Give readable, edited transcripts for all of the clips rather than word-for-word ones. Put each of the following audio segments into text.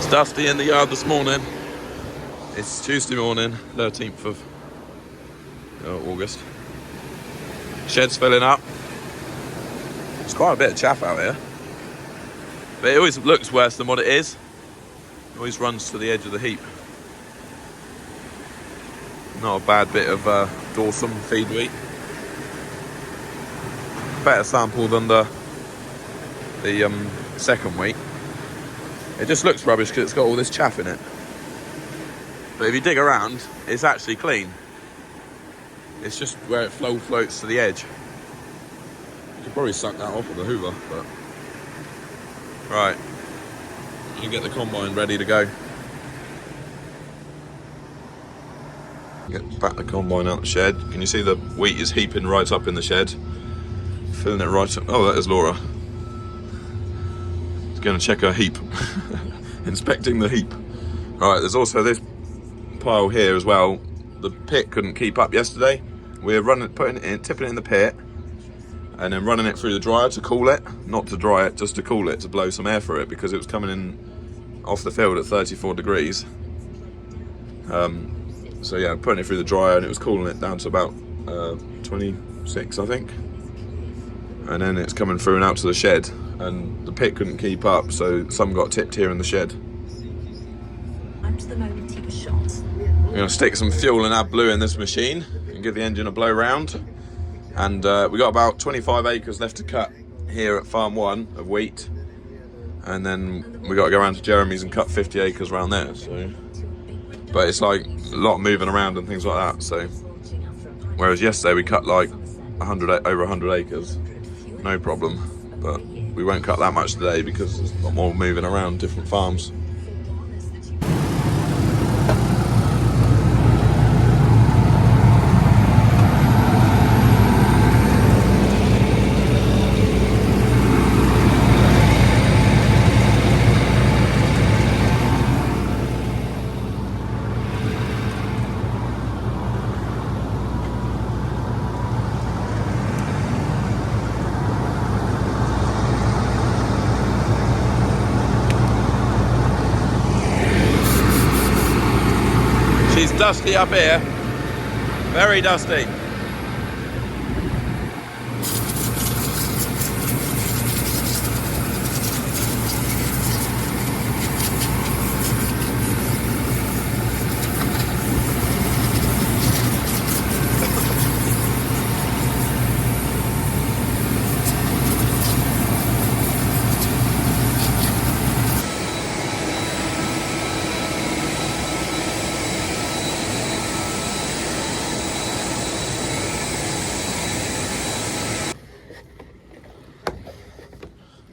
Dusty in the yard this morning. It's Tuesday morning, 13th of August. Shed's filling up. There's quite a bit of chaff out here, but it always looks worse than what it is. It always runs to the edge of the heap. Not a bad bit of dorsum feed wheat. Better sample than the second wheat. It just looks rubbish because it's got all this chaff in it. But if you dig around, it's actually clean. It's just where it floats to the edge. You could probably suck that off with a hoover, but... Right. You get the combine ready to go. Get back the combine out the shed. Can you see the wheat is heaping right up in the shed? Filling it right up. Oh, that is Laura. She's going to check her heap. Inspecting the heap. Right, there's also this pile here as well. The pit couldn't keep up yesterday. We're tipping it in the pit, and then running it through the dryer to cool it. Not to dry it, just to cool it, to blow some air through it, because it was coming in off the field at 34 degrees. So yeah, putting it through the dryer, and it was cooling it down to about 26, I think. And then it's coming through and out to the shed, and the pit couldn't keep up, so some got tipped here in the shed. The moment he was shot. We're going to stick some fuel and AdBlue in this machine and give the engine a blow round. And we got about 25 acres left to cut here at Farm 1 of wheat. And then we got to go around to Jeremy's and cut 50 acres around there. So, but it's like a lot of moving around and things like that. So, whereas yesterday we cut like over 100 acres, no problem. But we won't cut that much today because there's a lot more moving around different farms. She's dusty up here, very dusty.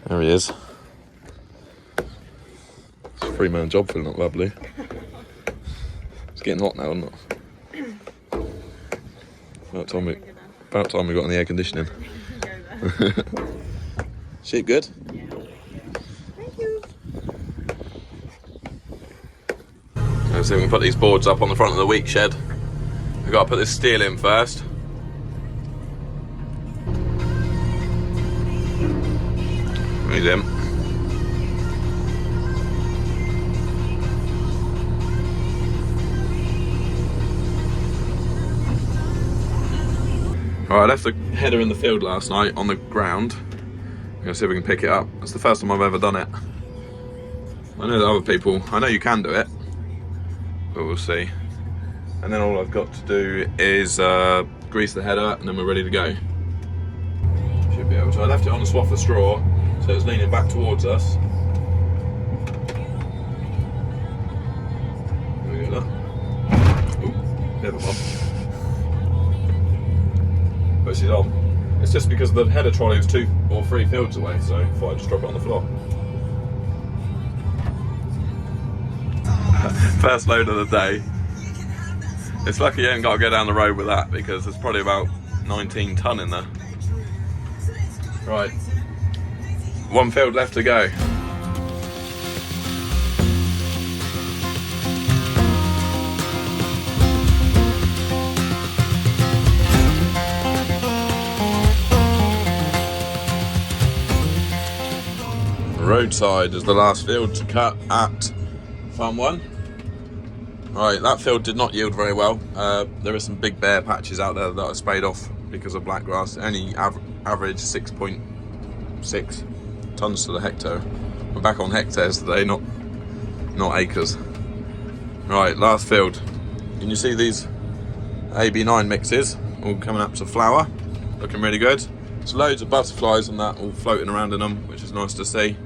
There he is. It's a three-man job filling up lovely. It's getting hot now, isn't it? About time we got on the air conditioning. Sheep good? Yeah. Thank you. Let's see if we can put these boards up on the front of the wheat shed. We've got to put this steel in first. Need him. Alright, I left the header in the field last night on the ground. I'm going to see if we can pick it up. It's the first time I've ever done it. I know that other people, I know you can do it, but we'll see. And then all I've got to do is grease the header, and then we're ready to go. Should be able to. I left it on a swath of straw, so it's leaning back towards us. There we go, look. Ooh, bit of a bump. But she's on. It's just because the header trolley was 2 or 3 fields away, so I thought I'd just drop it on the floor. First load of the day. It's lucky you ain't got to go down the road with that, because there's probably about 19 tonne in there. Right. 1 field left to go. Roadside is the last field to cut at Farm 1. Right, that field did not yield very well. There are some big bare patches out there that I sprayed off because of black grass. Only average 6.6 tons to the hectare. We're back on hectares today, not acres. Right, last field. Can you see these AB9 mixes all coming up to flower? Looking really good. There's loads of butterflies and that all floating around in them, which is nice to see.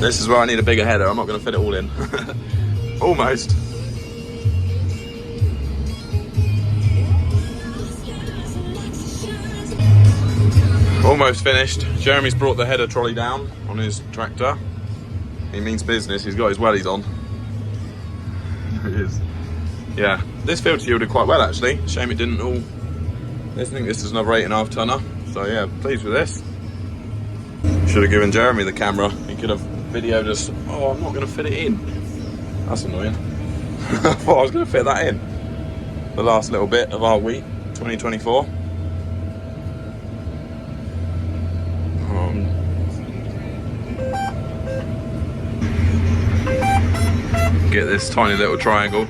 This is where I need a bigger header. I'm not going to fit it all in. Almost. Almost finished. Jeremy's brought the header trolley down on his tractor. He means business. He's got his wellies on. There he is. Yeah, this field's yielded quite well actually. Shame it didn't all. I think this is another 8.5 tonner. So yeah, pleased with this. Should have given Jeremy the camera. He could have videoed us. Oh, I'm not going to fit it in. That's annoying. I thought I was going to fit that in. The last little bit of our wheat, 2024. Get this tiny little triangle.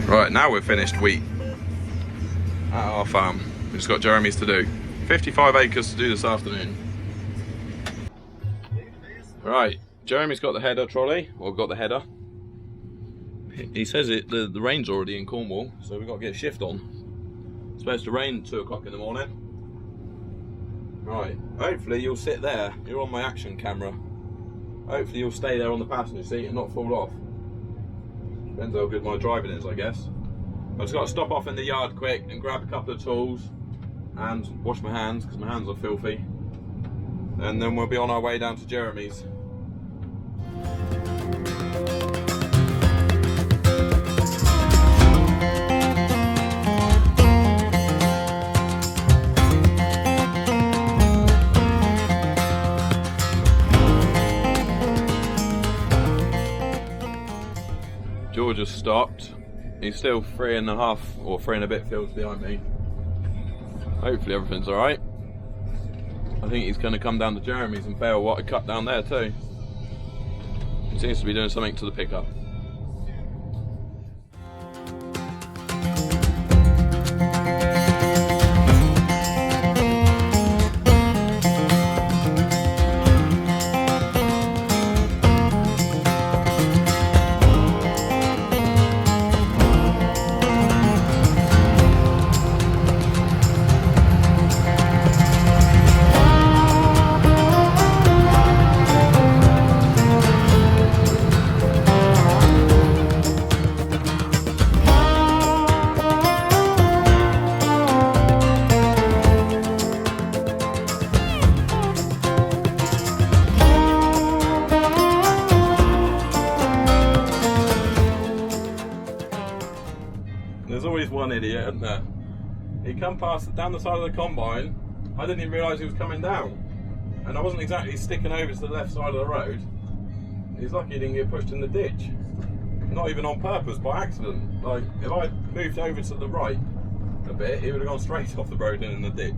Right, now we're finished wheat at our farm. We've just got Jeremy's to do. 55 acres to do this afternoon. Right, Jeremy's got the header trolley, or got the header. He says the rain's already in Cornwall, so we've got to get a shift on. It's supposed to rain 2 o'clock in the morning. Right, hopefully you'll sit there. You're on my action camera. Hopefully you'll stay there on the passenger seat and not fall off. Depends how good my driving is, I guess. I've just got to stop off in the yard quick and grab a couple of tools and wash my hands because my hands are filthy. And then we'll be on our way down to Jeremy's. George has stopped. He's still 3.5 or 3 and a bit fields behind me. Hopefully everything's alright. I think he's going to come down to Jeremy's and bale what I cut down there too. He seems to be doing something to the pickup. There's always one idiot, isn't there? He come past down the side of the combine. I didn't even realise he was coming down, and I wasn't exactly sticking over to the left side of the road. He's lucky he didn't get pushed in the ditch. Not even on purpose, by accident. Like, if I moved over to the right a bit, he would have gone straight off the road and in the ditch.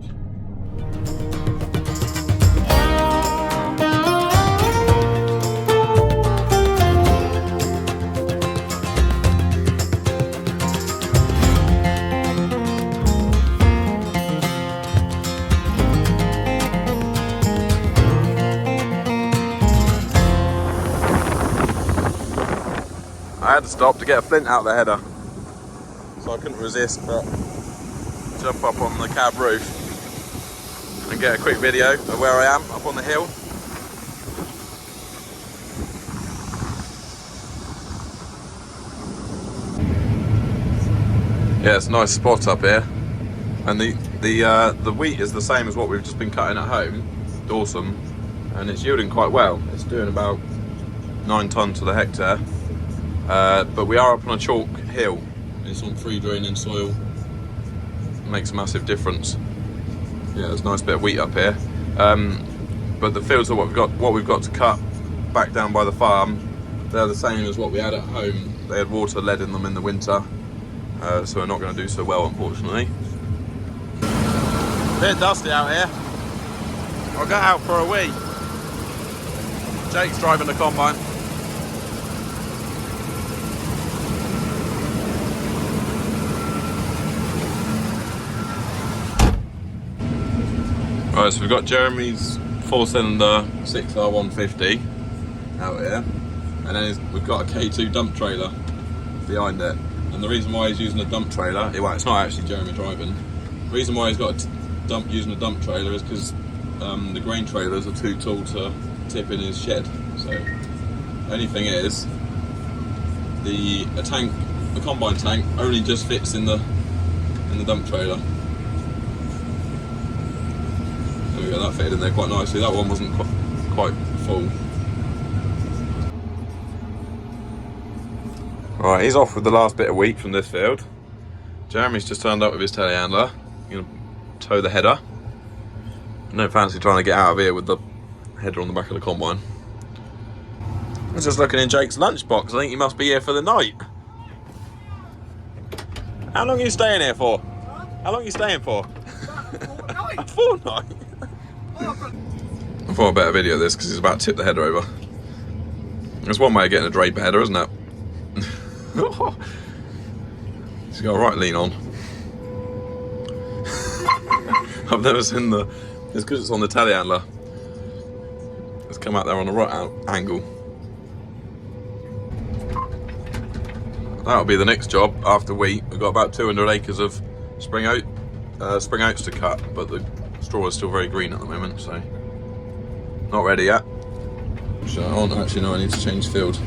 I had to stop to get a flint out of the header. So I couldn't resist but jump up on the cab roof and get a quick video of where I am up on the hill. Yeah, it's a nice spot up here, and the wheat is the same as what we've just been cutting at home. It's awesome, and it's yielding quite well. It's doing about 9 tonnes to the hectare, but we are up on a chalk hill. It's on free draining soil. It makes a massive difference. Yeah, there's a nice bit of wheat up here, but the fields are what we've got to cut back down by the farm. They're the same as what we had at home. They had water lead in them in the winter. So we're not going to do so well, unfortunately. Bit dusty out here. I'll go out for a wee. Jake's driving the combine. Right, so we've got Jeremy's 4-cylinder 6R150 out here, and then we've got a K2 dump trailer behind it. And the reason why he's using a dump trailer, well, it's not actually Jeremy driving. The reason why he's got using a dump trailer is because the grain trailers are too tall to tip in his shed. So, only thing is, the combine tank only just fits in the dump trailer. There we go, that fitted in there quite nicely. That one wasn't quite full. Right, he's off with the last bit of wheat from this field. Jeremy's just turned up with his telehandler. He's going to tow the header. No fancy trying to get out of here with the header on the back of the combine. I was just looking in Jake's lunchbox. I think he must be here for the night. How long are you staying here for? How long are you staying for? A fortnight. I thought I'd better video this because he's about to tip the header over. There's one way of getting a draper header, isn't it? He's got a right lean on. I've never seen it's because it's on the telehandler. It's come out there on the right angle. That'll be the next job after wheat. We've got about 200 acres of spring oats to cut, but the straw is still very green at the moment, so not ready yet. So I don't actually know I need to change field.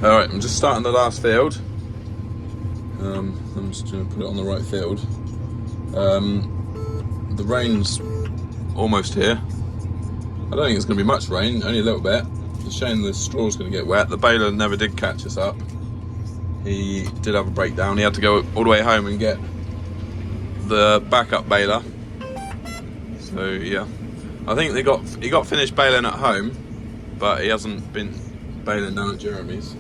Alright, I'm just starting the last field. I'm just going to put it on the right field. The rain's almost here. I don't think it's going to be much rain, only a little bit. It's showing the straw's going to get wet. The baler never did catch us up. He did have a breakdown. He had to go all the way home and get the backup baler. So yeah, I think he got finished baling at home, but he hasn't been baling down at Jeremy's.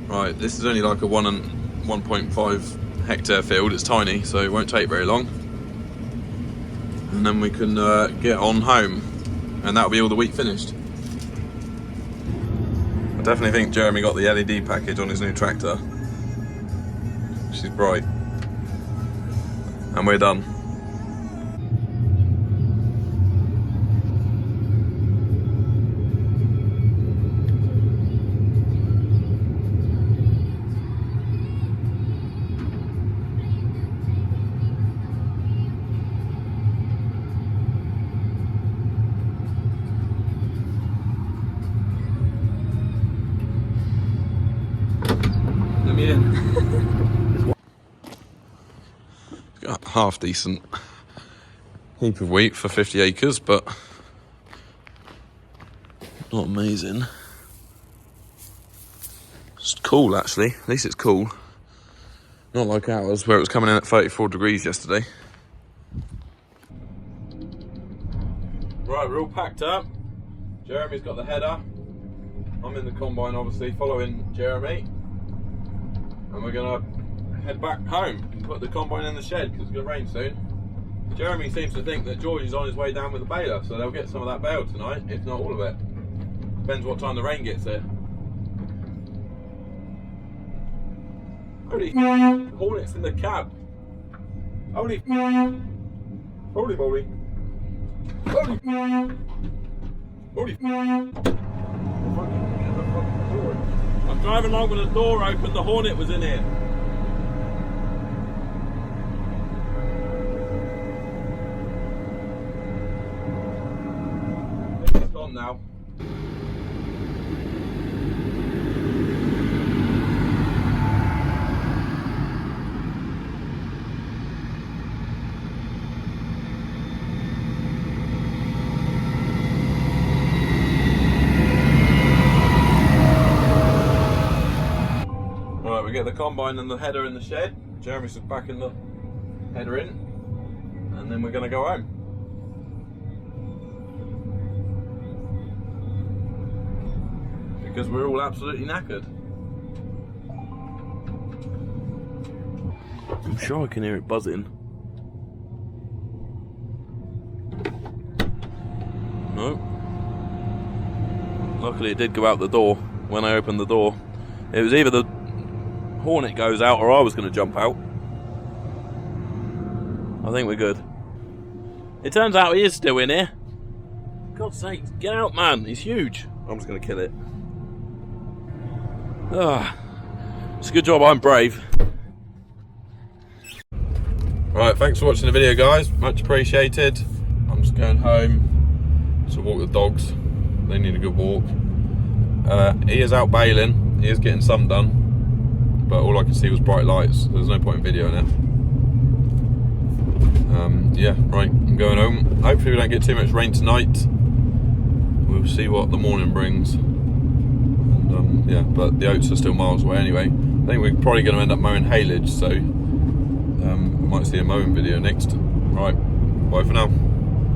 Right, this is only like a 1.5 hectare field. It's tiny, so it won't take very long. And then we can get on home, and that'll be all the wheat finished. I definitely think Jeremy got the LED package on his new tractor. She's bright. And we're done. Got a half decent heap of wheat for 50 acres, but not amazing. It's cool actually, at least it's cool. Not like ours where it was coming in at 34 degrees yesterday. Right, we're all packed up. Jeremy's got the header. I'm in the combine obviously following Jeremy. And we're gonna head back home and put the combine in the shed because it's gonna rain soon. Jeremy seems to think that George is on his way down with the baler, so they'll get some of that baled tonight, if not all of it. Depends what time the rain gets here. Holy hornets in the cab. Holy moly. Holy moly. driving along with the door open, the Hornet was in here. It's gone now. Right, we get the combine and the header in the shed. Jeremy's just backing the header in, and then we're going to go home. Because we're all absolutely knackered. I'm sure I can hear it buzzing. No. Luckily it did go out the door when I opened the door. It was either the Hornet goes out or I was going to jump out. I think we're good. It turns out he is still in here. God's sake, get out, man. He's huge. I'm just going to kill it. It's a good job I'm brave. Right, thanks for watching the video, guys. Much appreciated. I'm just going home to walk the dogs. They need a good walk. He is out baling. He is getting some done. But all I could see was bright lights. There's no point in videoing it. Yeah, right, I'm going home. Hopefully we don't get too much rain tonight. We'll see what the morning brings. And yeah, but the oats are still miles away anyway. I think we're probably going to end up mowing haylage, so we might see a mowing video next. Right, bye for now.